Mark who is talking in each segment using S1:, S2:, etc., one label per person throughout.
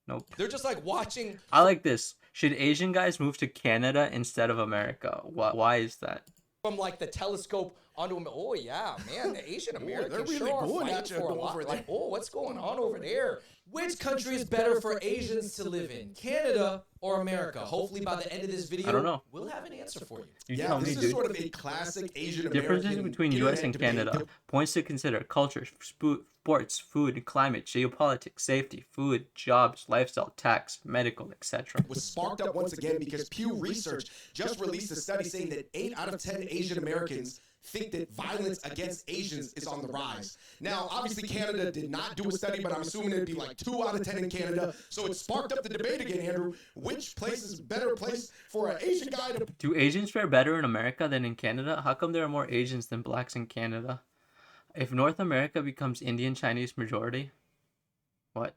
S1: Nope.
S2: They're just like watching
S1: I like this. Should Asian guys move to Canada instead of America? Why is that?
S2: from like the telescope onto them. Oh yeah, man, the Asian
S3: they're
S2: Americans
S3: really
S2: sure are
S3: going
S2: fighting
S3: at you
S2: for a
S3: over
S2: lot.
S3: there.
S2: Like, oh, what's going on over there? Which country is better for Asians to live in, Canada or America? Hopefully, by the end of this video,
S1: I don't know.
S2: we'll have an answer for you.
S1: You
S3: Yeah,
S1: tell
S3: this
S1: me,
S3: is
S1: dude.
S3: sort of a classic Asian
S1: Differences
S3: American
S1: between U.S. and
S3: internet debate.
S1: Canada. Points to consider: culture, sports, food, climate, geopolitics, safety, food, jobs, lifestyle, tax, medical, etc.
S3: Was sparked up once again because Pew Research just released a study saying that 8 out of 10 Asian Americans think that violence against Asians is on the rise. Now, obviously, Canada did not do a study, but I'm assuming it'd be like 2 out of 10 in Canada. So it sparked up the debate again, Andrew. Which place is a better place for an Asian guy to...
S1: Do Asians fare better in America than in Canada? How come there are more Asians than blacks in Canada? If North America becomes Indian Chinese majority, what?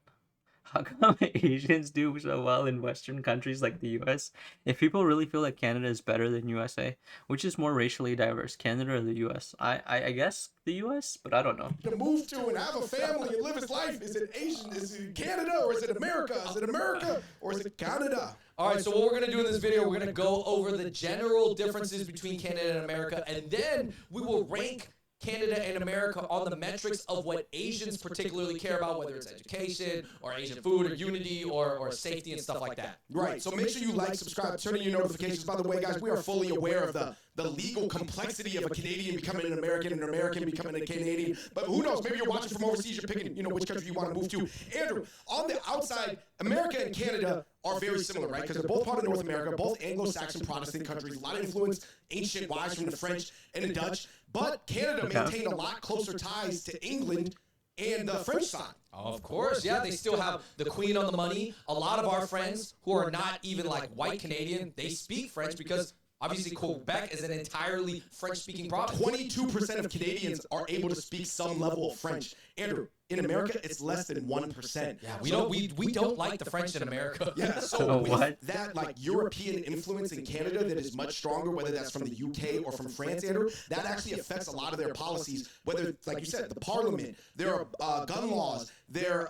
S1: How come Asians do so well in Western countries like the US? If people really feel like Canada is better than USA, which is more racially diverse, Canada or the US? I guess the US, but I don't know.
S3: to move to and have a family and live his life? Is it Asian? Is it Canada or is it America? Is it America or is it Canada?
S2: All right, so what we're going to do in this video, we're going to go over the general differences between Canada and America, and then we will rank Canada and America on the metrics of what Asians particularly care about, whether it's education or Asian food or unity or safety and stuff like that.
S3: Right. So make sure you like, subscribe, turn on your notifications. By the way, guys, we are fully aware of the legal complexity of a Canadian becoming an American and an American becoming a Canadian. But who knows? Maybe you're watching from overseas. You're picking, which country you want to move to. Andrew, on the outside, America and Canada are very similar, right? Because they're both part of North America, both Anglo-Saxon Protestant countries. A lot of influence, ancient wise from the French and the Dutch. But Canada maintained a lot closer ties to England and the French side.
S2: Of course, yeah, they still have the Queen on the money. A lot of our friends who are not even like white Canadian, they speak French because obviously Quebec is an entirely French-speaking province.
S3: 22% of Canadians are able to speak some level of French. Andrew, in America, it's less than 1%.
S2: Yeah, we don't like the French in America.
S3: Yeah, so with that like European influence in Canada that is much stronger, whether that's from the UK or from France, Andrew, that actually affects a lot of their policies, whether, like you said, the parliament, their gun laws, their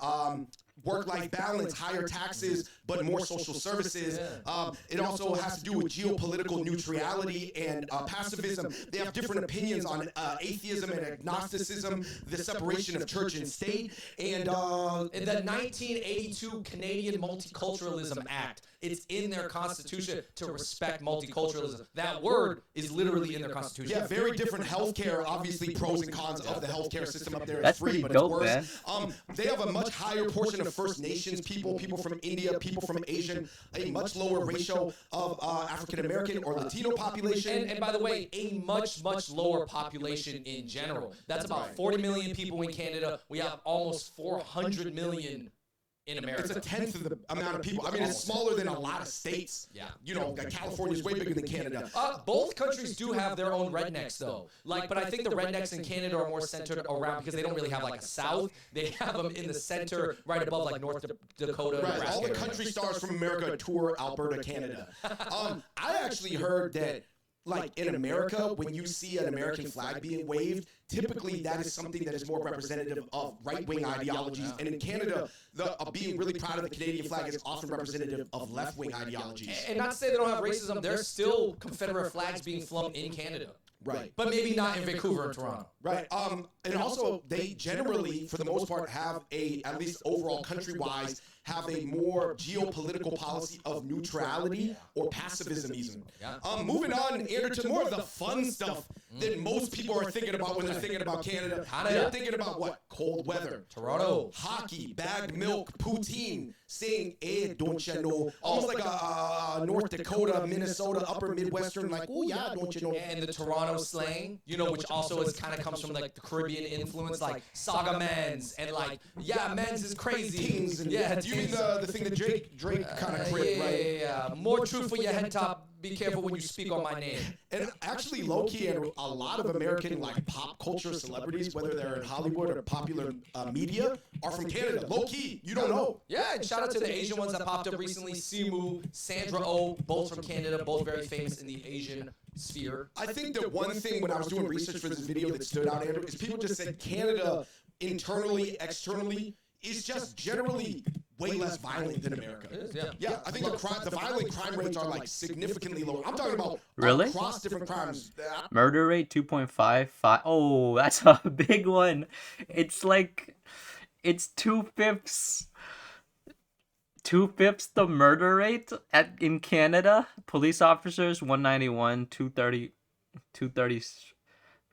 S3: work-life balance, higher taxes, but more social services. It also has to do with geopolitical neutrality and pacifism. They have different opinions on atheism and agnosticism, the separation of church and state, and
S2: the 1982 Canadian Multiculturalism Act. It's in their constitution to respect multiculturalism. That word is literally in their constitution.
S3: yeah, very different healthcare. Obviously, pros and cons of the healthcare system up there.
S1: That's
S3: It's free,
S1: pretty
S3: but
S1: dope,
S3: it's worse. They have a much higher portion of First Nations people from India, people from Asia, a much lower ratio of African American or Latino population.
S2: And by the way, a much lower population in general. That's about 40 million people in Canada. We have almost 400 million in America.
S3: It's a tenth of the amount of people. I mean, it's smaller than a lot of states.
S2: Yeah.
S3: Like California is way bigger than Canada.
S2: Both countries do have their own rednecks, though. But I think the rednecks in Canada are more centered around because they don't really have like a south. They have them in the center, right above like North Dakota.
S3: Right,
S2: Nebraska
S3: all the
S2: area.
S3: country stars from America tour Alberta, Canada. I actually heard that, like in America, when you see an American flag being waved, typically that is something that is more representative of right-wing ideologies. And in Canada, being really proud of the Canadian flag is often representative of left-wing ideologies.
S2: And not to say they don't have racism, there's still Confederate flags being flown in Canada.
S3: Right.
S2: But maybe not in Vancouver or Toronto.
S3: Right. And also, they generally, for the most part, have at least overall country-wise, have a more geopolitical policy of neutrality or pacifism even. Moving on, Andrew, to more of the fun stuff that most people are thinking about when they're thinking about Canada. They're thinking about what? Cold weather.
S2: Toronto.
S3: Hockey, bagged milk, poutine, saying, don't you know? Almost like a North Dakota, Minnesota, upper Midwestern, like, oh yeah, don't you know?
S2: And the Toronto slang, which also kind of comes from like the Caribbean influence, like Saga Men's and like, yeah, Men's is crazy.
S3: Tings and,
S2: yeah,
S3: you mean the thing that Drake kind of cribbed, right?
S2: Yeah. More truth for your head top. Be careful when you speak on my name.
S3: And actually, low-key, and a lot of American like pop culture celebrities, whether they're in Hollywood or popular media, are from Canada. Low-key, you don't know.
S2: Yeah, and shout out to the Asian ones that popped up recently. Simu, Sandra Oh, both from Canada, both very famous in the Asian sphere.
S3: I think that one thing when I was doing research for this video that stood out, Andrew, is people just said Canada internally, externally, is just generally way less violent than America. Yeah, I think the violent crime rates are like significantly lower. I'm talking about
S1: Really?
S3: across different crimes.
S1: Murder rate 2.55. Oh, that's a big one. It's like it's 2/5. 2/5 the murder rate in Canada. Police officers 191, 230, 230,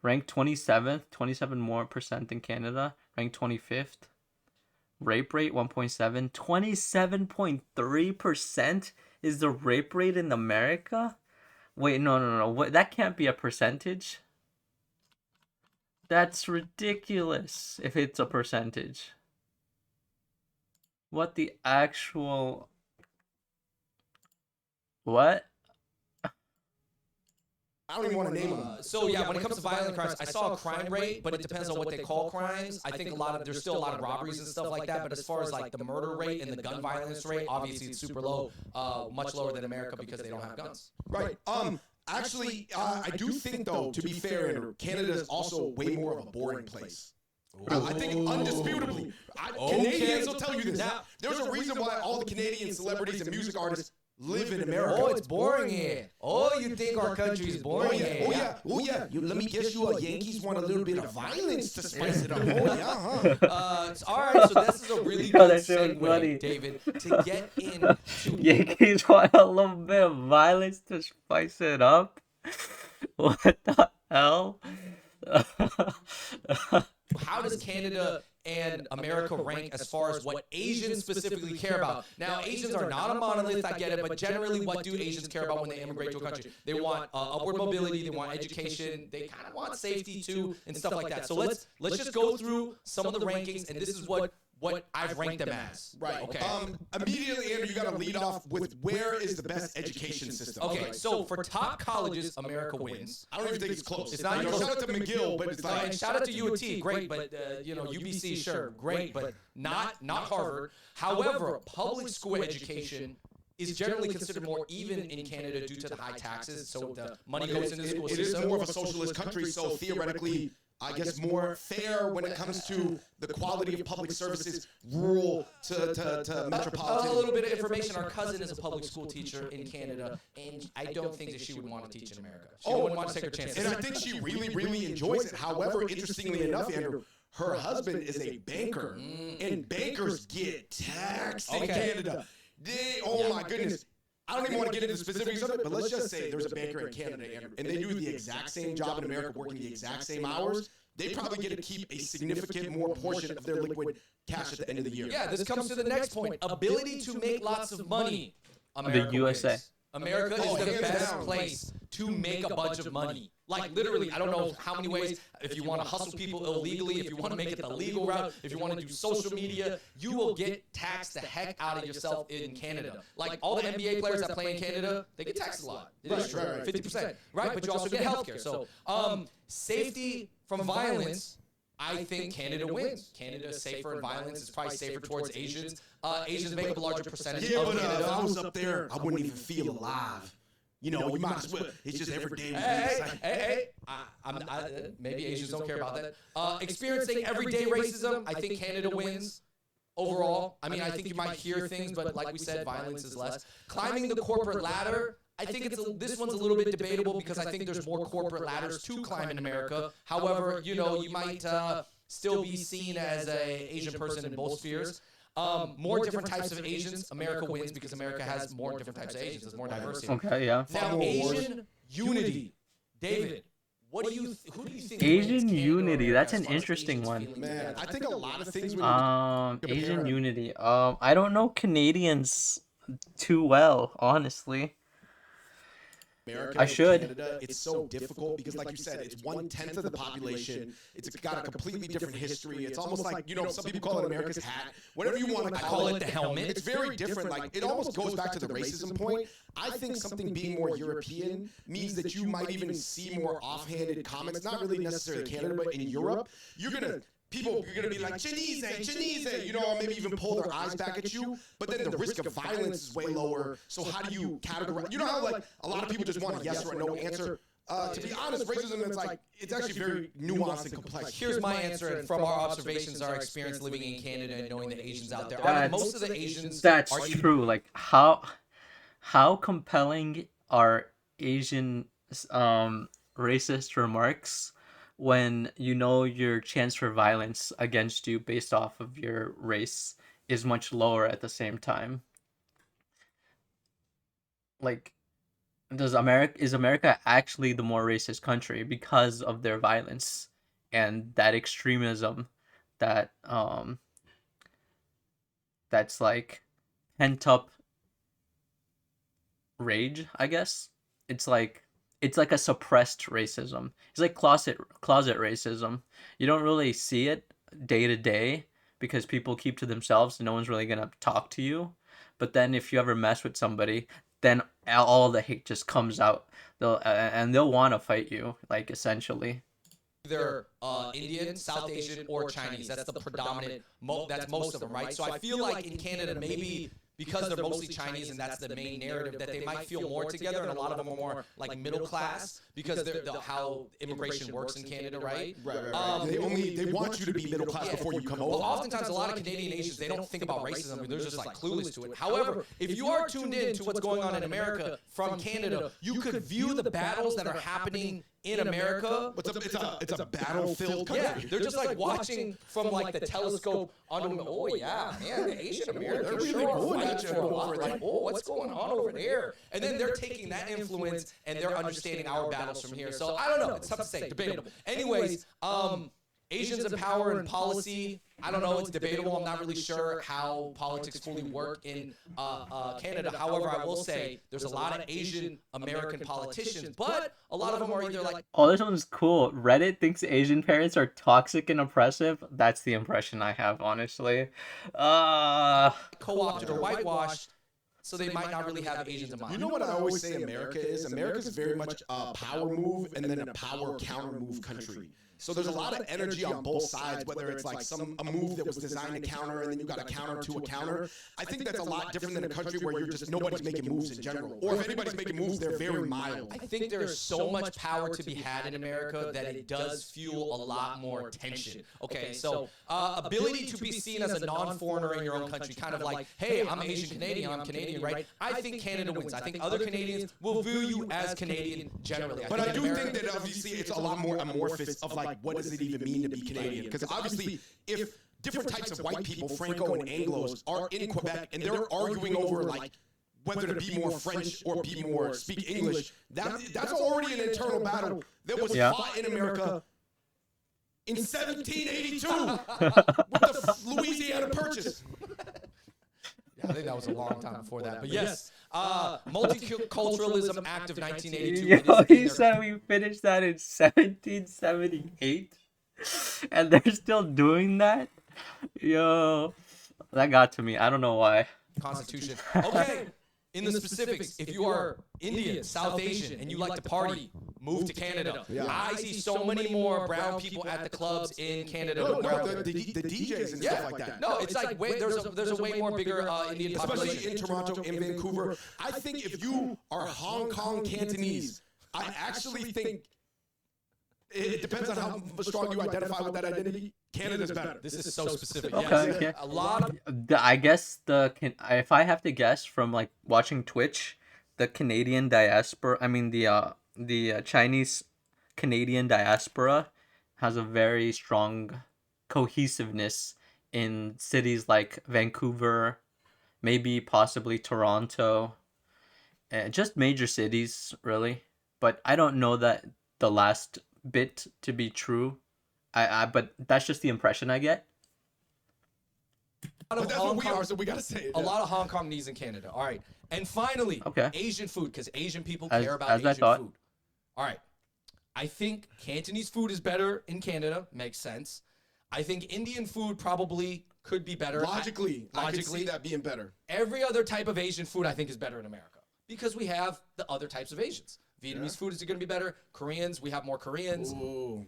S1: ranked 27th, 27 more percent in Canada, ranked 25th. Rape rate 1.7, 27.3% is the rape rate in America. Wait, no. What? That can't be a percentage. That's ridiculous if it's a percentage. What the actual... What?
S3: I don't even want to name them.
S2: So yeah, when it comes to violent crimes, I saw a crime rate, but it depends on what they call crimes. I think there's still a lot of robberies and stuff like that. But as far as like the murder rate and the gun violence rate, obviously it's super low, much lower than America because they don't have guns.
S3: Right. Actually, I do think though, to be fair, Andrew, Canada is also way more of a boring place. I think undisputably, Canadians will tell you this. Now, there's a reason why all the Canadian celebrities and music artists live in America.
S2: Oh, it's boring here. Oh, you think our country is boring here?
S3: Oh yeah. Let me guess you Yankees want a little bit of violence to spice it up. Oh yeah, huh?
S2: All right, so this is a really
S1: Yo,
S2: good
S1: that shit was funny.
S2: segue, David, to get into...
S1: Yankees want a little bit of violence to spice it up? What the hell?
S2: How does Canada and America rank as far as what Asians specifically care about? Now, Asians are not a monolith, I get it, but generally, what do Asians care about when they immigrate to a country? They want upward mobility, they want education, they kind of want safety too, and stuff like that. So let's just go through some of the rankings, and this is what I've ranked them as.
S3: Right.
S2: Okay.
S3: Immediately, Andrew, you got to lead off with where is the best education system.
S2: Okay, so for top colleges, America wins.
S3: I don't even think it's close.
S2: It's not even close.
S3: Shout out to McGill, but it's like...
S2: And shout out to UT, great, but UBC, sure, great, but not Harvard. However, public school education is generally considered more even in Canada due to the high taxes, so the money goes into the school system.
S3: It is more of a socialist country, so theoretically, I guess more fair when it comes to the quality of public services, rural to metropolitan.
S2: A little bit of information. Our cousin is a public school teacher in Canada, and I don't think that she would want to teach in America. She wouldn't want to take her chances.
S3: And I think she really, really enjoys it. However, interestingly enough, Andrew, her husband is a banker, and bankers get taxed in Canada. My goodness. I don't even want to get into the specifics of it, but let's just say there's a banker in Canada, and they do the exact same job in America, working the exact same hours. They probably get to keep a significant more portion of their liquid cash at the end of the year.
S2: Yeah, this comes to the next point. Ability to make lots of money. America
S1: The USA.
S2: wins. America is the
S3: hands
S2: best
S3: down.
S2: place to make a bunch of money. Like literally, I don't know how many ways. If you want to hustle people illegally, if you want to make it the legal route, if you want to do social media, you will get taxed the heck out of yourself in Canada. Like all the NBA players that play in Canada, they get taxed a lot. It is true, 50%, right? But you also get healthcare. So safety from violence. I think Canada wins. Canada is safer in violence. It's probably safer towards Asians. Asians make up a larger percentage
S3: Yeah,
S2: of
S3: but
S2: Canada.
S3: if I was up there, I wouldn't even feel alive. You know, you might as well. It's just every day.
S2: Maybe Asians don't care about that. Experiencing everyday racism, I think Canada wins. Overall, I mean, I think you might hear things, but like we said, violence is less. Climbing the corporate ladder, I think this one's a little bit debatable because I think there's more corporate ladders to climb in America. However, you might still be seen as an Asian person in both spheres. More different types of Asians, America wins because America has more different types of Asians. There's more diversity.
S1: Okay, yeah.
S2: Now, Asian unity. David, who do you think
S1: Asian
S2: wins, Canada or
S1: unity,
S2: America,
S1: that's
S2: as
S1: an
S2: far as
S1: interesting
S2: Asians
S1: one.
S2: feeling
S3: Man,
S2: together?
S3: I think a lot of things.
S1: Asian unity. I don't know Canadians too well, honestly.
S3: America
S1: I should.
S3: Canada, it's so difficult because, like you said, it's 1/10 of the population. It's got a completely different history. It's almost like, some people call it America's hat. Whatever you want to call it.
S2: the helmet.
S3: It's very different. Like, it almost goes back to the racism point. I think something being more European means that you might even see more offhanded comments, not really necessarily Canada, but in Europe. You're going to be like, Chinese, or maybe even pull their eyes back at you. But then the risk of violence is way lower. So how do you categorize? You know how, like, a lot of people just want a yes or a no answer? To be honest, racism is like it's actually very nuanced and complex.
S2: Here's my answer, and from our observations, our experience living in Canada and knowing the Asians out there. Most of the Asians
S1: That's
S2: are
S1: true. Like how compelling are Asian racist remarks when you know your chance for violence against you based off of your race is much lower at the same time. Like, is America actually the more racist country because of their violence and that extremism that that's like pent up rage, I guess. It's like a suppressed racism. It's like closet racism. You don't really see it day to day because people keep to themselves and no one's really gonna talk to you. But then if you ever mess with somebody, then all the hate just comes out. They'll want to fight you, like essentially.
S2: either Indian, South Asian, or Chinese. That's the predominant. That's most of them, right? So I feel like in Canada, maybe because they're mostly Chinese and that's the main narrative, that they might feel more together, and a lot of them are more like middle class because they're how immigration works in Canada, right?
S3: Right. They want you to be middle class before you come over.
S2: Well, oftentimes a lot of Canadian Asians, they don't think about racism. I mean, they're just like clueless to it. However, if you are tuned in to what's going on in America from Canada, you could view the battles that are happening in America.
S3: It's a battle-filled country.
S2: Yeah, they're just like watching from like the telescope on. Oh yeah, man, the Asian Americans
S3: They're really
S2: sure
S3: going
S2: fighting
S3: at you
S2: for a lot.
S3: over
S2: Like, oh, what's going on over there? And then they're taking that influence and they're understanding our battles from here. So I don't know. It's tough to say. Debatable. Anyways, Asians in power and policy. I don't know. It's debatable. I'm not really sure how politics fully work in Canada. However, I will say there's a lot of Asian American politicians, but a lot of them are either like,
S1: Oh, this one's cool. Reddit thinks Asian parents are toxic and oppressive. That's the impression I have, honestly.
S2: co-opted or whitewashed, so they might not really have Asians in mind.
S3: You know what I always say America is? America's very much a power move and then a power counter move country. So there's a lot of energy on both sides, whether it's like a move that was designed to counter and then you got a counter to a counter. I think that's a lot different than a country where you're just nobody's making moves in general. Or if anybody's making moves, they're very mild.
S2: I think there's so much power to be had in America that it does fuel a lot more tension. Okay, so ability to be seen as a non-foreigner in your own country, kind of like, hey, I'm Asian Canadian, I'm Canadian, right? I think Canada wins. I think other Canadians will view you as Canadian generally.
S3: But I do think that obviously it's a lot more amorphous of like, what does it even mean to be Canadian? Because obviously, if different types of white people, Franco and Anglos, are in Quebec and they're arguing over like whether to be more French or be more speak English, that's already an internal battle that was fought in America in 1782 with the Louisiana Purchase.
S2: I think that was a long time before that. But yes, Multiculturalism Act of 1982.
S1: Yo, he said we finished that in 1778, and they're still doing that. Yo, that got to me. I don't know why.
S2: Constitution. Okay. In the specifics, if you are Indian, South Asian, and you like to party, move to Canada.
S3: Yeah.
S2: I see so many more brown people at the clubs in Canada.
S3: The DJs and stuff like that.
S2: No, it's like there's a way more bigger Indian population.
S3: Especially in Toronto, in Vancouver. I think if you are Hong Kong Cantonese, I actually think it depends on how strong you identify with that identity. Canada's better.
S2: This is so specific.
S1: Okay,
S2: Yes.
S1: yeah.
S2: A lot of
S1: I guess if I have to guess from like watching Twitch, the Canadian diaspora, I mean the Chinese Canadian diaspora has a very strong cohesiveness in cities like Vancouver, maybe possibly Toronto, just major cities really. But I don't know that the last bit to be true. But that's just the impression I get.
S3: But that's what we are, so we gotta say it.
S2: A lot of Hong Kongese in Canada. All right. And finally,
S1: Okay.
S2: Asian food, because Asian people
S1: As-
S2: care about
S1: as I
S2: Asian
S1: thought.
S2: food. All right. I think Cantonese food is better in Canada. Makes sense. I think Indian food probably could be better.
S3: Logically, I can see that being better.
S2: Every other type of Asian food I think is better in America because we have the other types of Asians. Vietnamese food is going to be better. Koreans, we have more Koreans.
S3: Ooh.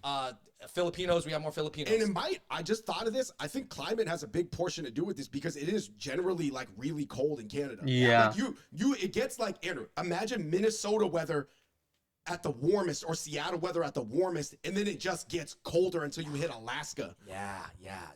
S2: Filipinos, we have more Filipinos.
S3: And it might, I just thought of this, I think climate has a big portion to do with this because it is generally like really cold in Canada.
S1: Yeah.
S3: Like it gets like, Andrew, imagine Minnesota weather at the warmest, or Seattle weather at the warmest, and then it just gets colder until you hit Alaska.
S2: Yeah.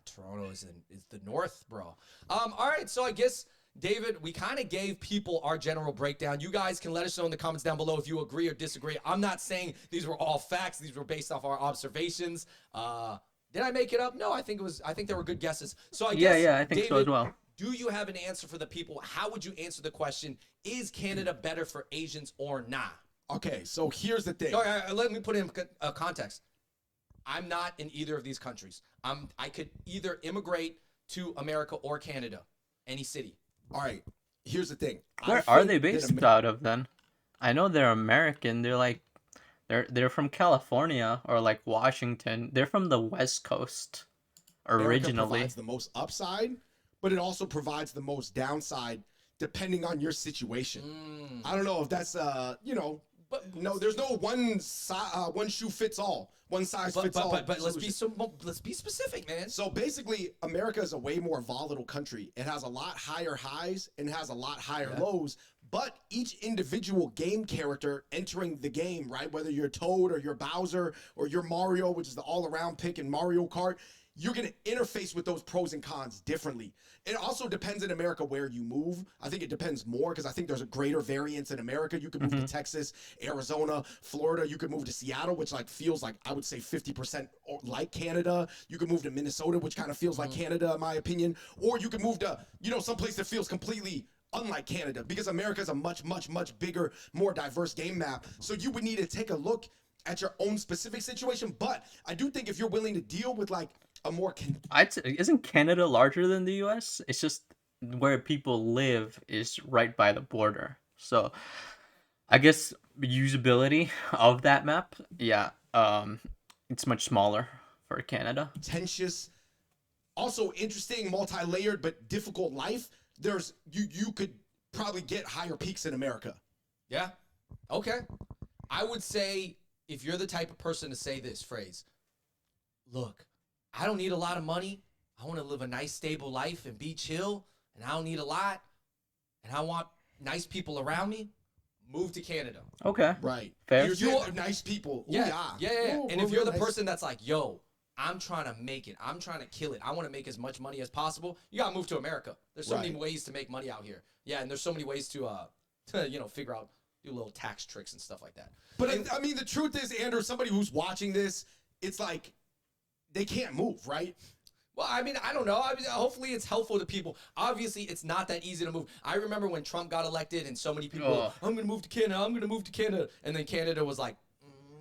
S2: Toronto is the north, bro. All right, so I guess, David, we kind of gave people our general breakdown. You guys can let us know in the comments down below if you agree or disagree. I'm not saying these were all facts. These were based off our observations. Did I make it up? No, I think they were good guesses. So I guess,
S1: Yeah, I think
S2: David,
S1: so as well.
S2: do you have an answer for the people? How would you answer the question, is Canada better for Asians or not?
S3: Okay, so here's the thing.
S2: All right, let me put in context. I'm not in either of these countries. I could either immigrate to America or Canada, any city.
S3: All right, here's the thing.
S1: Where are they based out of then? I know they're American. They're like, they're from California or like Washington. They're from the West Coast originally.
S3: America provides the most upside, but it also provides the most downside depending on your situation. I don't know if that's but no, there's no one shoe fits all. One size fits all.
S2: But let's be specific, man.
S3: So basically, America is a way more volatile country. It has a lot higher highs and has a lot higher lows. But each individual game character entering the game, right? Whether you're Toad or you're Bowser or you're Mario, which is the all-around pick in Mario Kart, you're going to interface with those pros and cons differently. It also depends in America where you move. I think it depends more because I think there's a greater variance in America. You could move to Texas, Arizona, Florida. You could move to Seattle, which like feels like, I would say 50% like Canada. You could move to Minnesota, which kind of feels like Canada, in my opinion. Or you could move to, someplace that feels completely unlike Canada, because America is a much, much, much bigger, more diverse game map. So you would need to take a look at your own specific situation. But I do think if you're willing to deal with like a more
S1: isn't Canada larger than the US? It's just where people live is right by the border. So I guess usability of that map, it's much smaller for Canada.
S3: Contentious, also interesting, multi-layered but difficult life. There's you could probably get higher peaks in America.
S2: Yeah. Okay. I would say, if you're the type of person to say this phrase, look, I don't need a lot of money. I want to live a nice, stable life and be chill, and I don't need a lot, and I want nice people around me, move to Canada.
S1: Okay.
S3: Right.
S1: Fair.
S3: You're nice people. Ooh,
S2: Yeah.
S3: Ooh,
S2: And if you're the
S3: nice.
S2: person that's like, yo, I'm trying to make it, I'm trying to kill it, I want to make as much money as possible, you got to move to America. There's so many ways to make money out here. Yeah, and there's so many ways to figure out, do little tax tricks and stuff like that.
S3: But I mean, the truth is, Andrew, somebody who's watching this, it's like they can't move, right?
S2: Well, I mean, I don't know. I mean, hopefully it's helpful to people. Obviously, it's not that easy to move. I remember when Trump got elected and so many people were, I'm going to move to Canada, I'm going to move to Canada. And then Canada was like,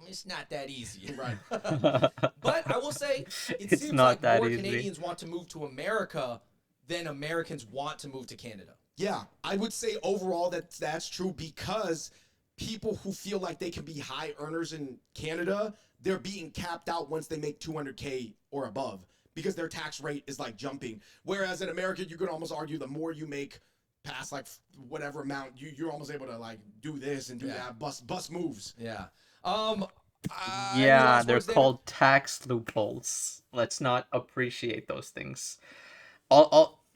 S2: it's not that easy.
S3: Right.
S2: But I will say,
S1: It's
S2: seems
S1: not
S2: like
S1: that
S2: more
S1: easy.
S2: Canadians want to move to America than Americans want to move to Canada.
S3: Yeah, I would say overall that's true, because people who feel like they can be high earners in Canada, they're being capped out once they make 200K or above, because their tax rate is like jumping. Whereas in America, you could almost argue the more you make past like whatever amount, you're almost able to like do this and do that, bust moves.
S2: Yeah.
S1: Yeah, they're called tax loopholes. Let's not appreciate those things.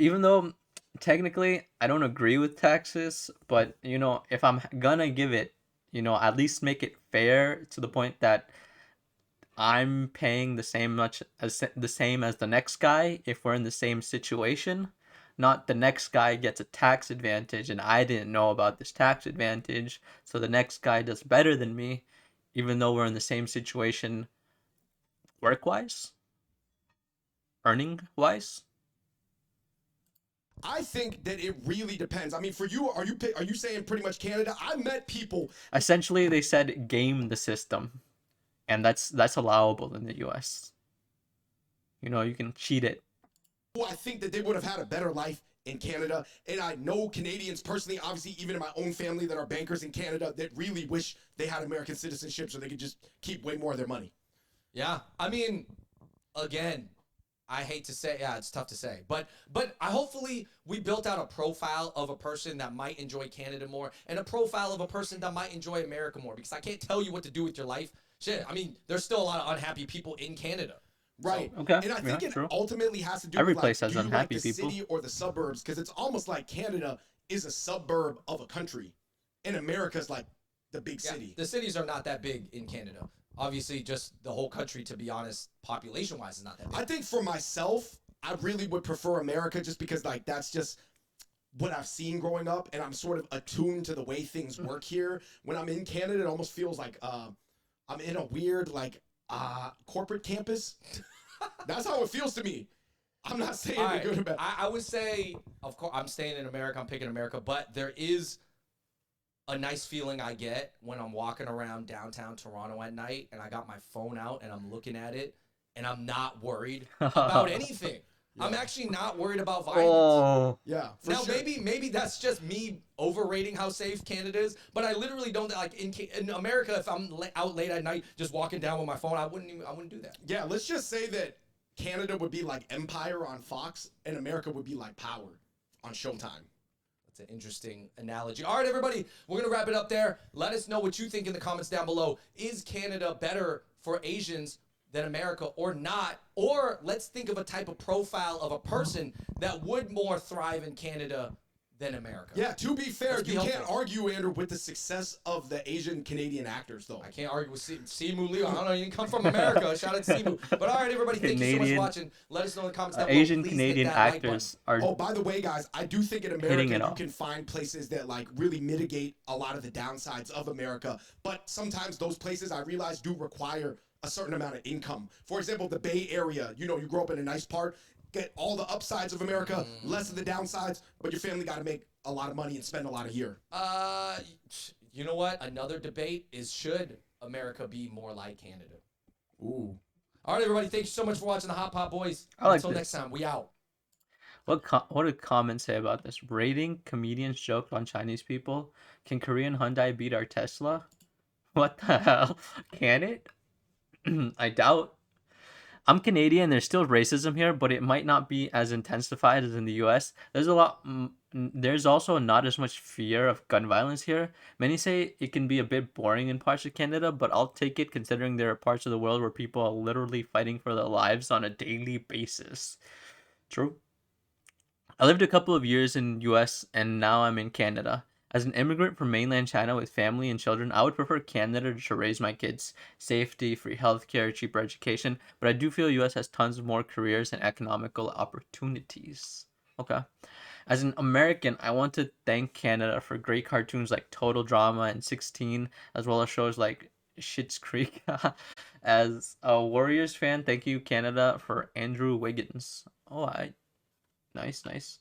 S1: Even though technically I don't agree with taxes, but if I'm gonna give it, at least make it fair to the point that I'm paying the same as the next guy if we're in the same situation. Not the next guy gets a tax advantage and I didn't know about this tax advantage, so the next guy does better than me, even though we're in the same situation work-wise, earning-wise.
S3: I think that it really depends. I mean, for you, are you saying pretty much Canada? I met people.
S1: Essentially, they said game the system, and that's allowable in the U.S. You can cheat it.
S3: Who I think that they would have had a better life in Canada. And I know Canadians personally, obviously, even in my own family that are bankers in Canada, that really wish they had American citizenship so they could just keep way more of their money.
S2: Yeah. I mean, again, I hate to say, it's tough to say, but hopefully we built out a profile of a person that might enjoy Canada more and a profile of a person that might enjoy America more, because I can't tell you what to do with your life. Shit, I mean, there's still a lot of unhappy people in Canada.
S3: Right.
S1: Okay.
S3: And I think it
S1: true.
S3: ultimately has to do
S1: Every
S3: with
S1: place has
S3: do you
S1: unhappy
S3: like the
S1: people.
S3: city or the suburbs, because it's almost like Canada is a suburb of a country and America's like the big
S2: Yeah,
S3: city.
S2: the cities are not that big in Canada. Obviously, just the whole country, to be honest, population-wise, is not that big.
S3: I think for myself, I really would prefer America just because like that's just what I've seen growing up, and I'm sort of attuned to the way things work here. When I'm in Canada, it almost feels like I'm in a weird like corporate campus. That's how it feels to me. I'm not saying
S2: All
S3: the
S2: right,
S3: good about.
S2: I would say, of course, I'm staying in America. I'm picking America, but there is a nice feeling I get when I'm walking around downtown Toronto at night and I got my phone out and I'm looking at it and I'm not worried about anything.
S3: Yeah.
S2: I'm actually not worried about violence.
S1: Oh,
S3: Yeah, for
S2: Now
S3: sure.
S2: maybe that's just me overrating how safe Canada is, but I literally don't like in America. If I'm out late at night just walking down with my phone, I wouldn't do that.
S3: Yeah, let's just say that Canada would be like Empire on Fox, and America would be like Power on Showtime.
S2: That's an interesting analogy. All right, everybody, we're going to wrap it up there. Let us know what you think in the comments down below. Is Canada better for Asians than America or not? Or let's think of a type of profile of a person that would more thrive in Canada than America.
S3: Yeah, to be fair,
S2: Let's be
S3: you can't
S2: helpful.
S3: argue, Andrew, with the success of the Asian Canadian actors, though.
S2: I can't argue with Simu Liu. I don't know. You can come from America. Shout out to Simu. But all right, everybody, thank you so much for
S1: Canadian-
S2: watching. Let us know in the comments down below.
S1: Asian
S2: Please hit
S1: Canadian
S2: that like button.
S1: actors are
S3: Oh, by the way, guys, I do think in
S1: Hitting
S3: America
S1: it
S3: you
S1: off.
S3: can find places that like really mitigate a lot of the downsides of America, but sometimes those places I realize do require a certain amount of income. For example, the Bay Area, you know, you grow up in a nice part, get all the upsides of America, less of the downsides, but your family got to make a lot of money and spend a lot a year.
S2: You know what? Another debate is, should America be more like Canada?
S3: Ooh.
S2: All right, everybody. Thank you so much for watching the Hot Pot Boys.
S1: I like
S2: Until
S1: this.
S2: next time, we out.
S1: What did comments say about this? Rating comedians joked on Chinese people. Can Korean Hyundai beat our Tesla? What the hell? Can it? I doubt. I'm Canadian. There's still racism here, but it might not be as intensified as in the U.S. There's also not as much fear of gun violence here. Many say it can be a bit boring in parts of Canada, but I'll take it considering there are parts of the world where people are literally fighting for their lives on a daily basis. True. I lived a couple of years in US and now I'm in Canada. As an immigrant from mainland China with family and children, I would prefer Canada to raise my kids. Safety, free healthcare, cheaper education, but I do feel US has tons more careers and economical opportunities. Okay. As an American, I want to thank Canada for great cartoons like Total Drama and 16, as well as shows like Schitt's Creek. As a Warriors fan, thank you Canada for Andrew Wiggins. Oh, nice.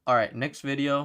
S1: All right, next video.